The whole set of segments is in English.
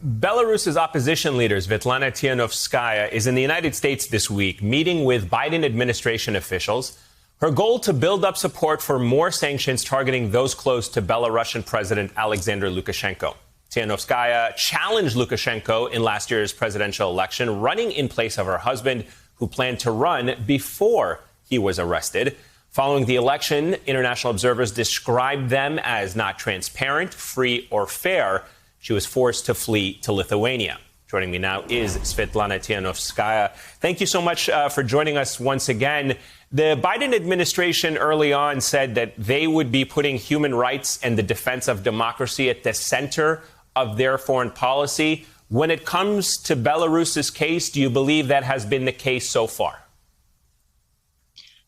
Belarus's opposition leader, Svetlana Tikhanovskaya, is in the United States this week, meeting with Biden administration officials. Her goal to build up support for more sanctions targeting those close to Belarusian President Alexander Lukashenko. Tikhanovskaya challenged Lukashenko in last year's presidential election, running in place of her husband, who planned to run before he was arrested. Following the election, international observers described them as not transparent, free, or fair. She was forced to flee to Lithuania. Joining me now is Svetlana Tikhanovskaya. Thank you so much for joining us once again. The Biden administration early on said that they would be putting human rights and the defense of democracy at the center of their foreign policy. When it comes to Belarus's case, do you believe that has been the case so far?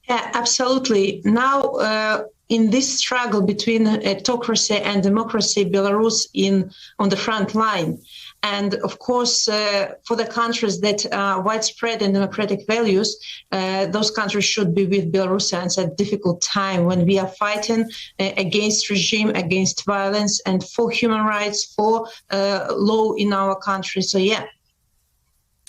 Yeah, absolutely. Now, in this struggle between autocracy and democracy, Belarus on the front line. And of course, for the countries that are widespread in democratic values, those countries should be with Belarusians at a difficult time when we are fighting against regime, against violence, and for human rights, for law in our country. So, yeah.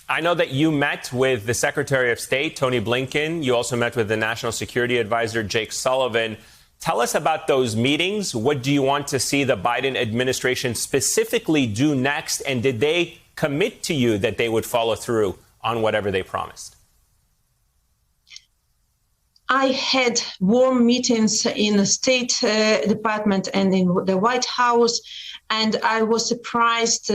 I know that you met with the Secretary of State, Tony Blinken. You also met with the National Security Advisor, Jake Sullivan. Tell us about those meetings. What do you want to see the Biden administration specifically do next? And did they commit to you that they would follow through on whatever they promised? I had warm meetings in the State Department and in the White House, and I was surprised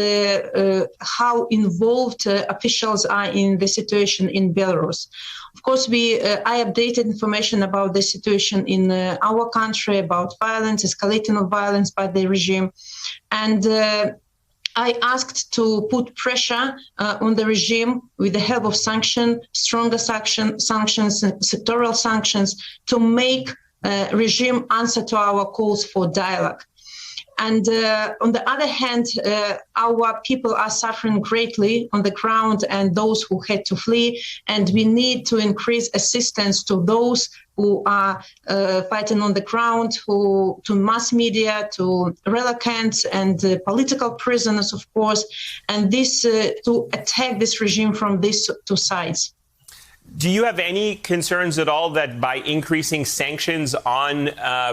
how involved officials are in the situation in Belarus. Of course, I updated information about the situation in our country, about violence, escalating of violence by the regime, and I asked to put pressure on the regime with the help of stronger sanctions, sectoral sanctions, to make regime answer to our calls for dialogue. And on the other hand, our people are suffering greatly on the ground and those who had to flee. And we need to increase assistance to those who are fighting on the ground, to mass media, to relicants and political prisoners, of course, and this to attack this regime from these two sides. Do you have any concerns at all that by increasing sanctions on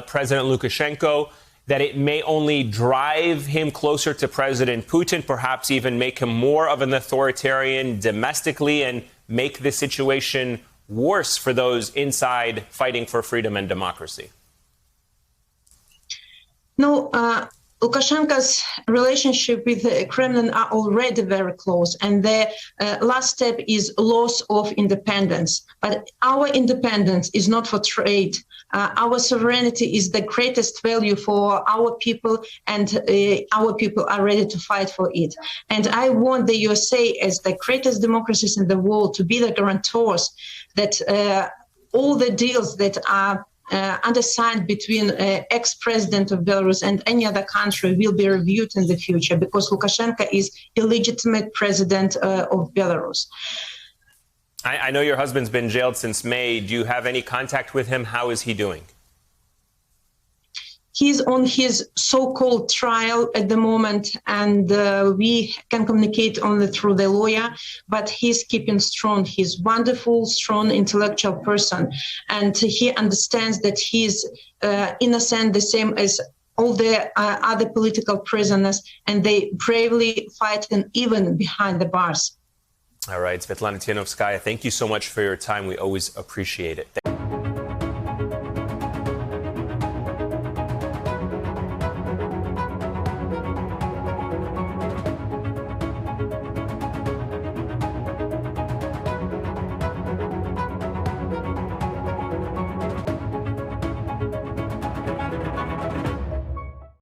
President Lukashenko, that it may only drive him closer to President Putin, perhaps even make him more of an authoritarian domestically and make the situation worse for those inside fighting for freedom and democracy? No, Lukashenko's relationship with the Kremlin are already very close, and the last step is loss of independence. But our independence is not for trade. Our sovereignty is the greatest value for our people, and our people are ready to fight for it. And I want the USA, as the greatest democracies in the world, to be the guarantors that all the deals that are undersigned between ex-president of Belarus and any other country will be reviewed in the future, because Lukashenko is illegitimate president of Belarus. I know your husband's been jailed since May. Do you have any contact with him? How is he doing? He's on his so-called trial at the moment, and we can communicate only through the lawyer, but he's keeping strong. He's wonderful, strong, intellectual person, and he understands that he's innocent, the same as all the other political prisoners, and they bravely fight, and even behind the bars. All right, Svetlana Tikhanovskaya, thank you so much for your time. We always appreciate it.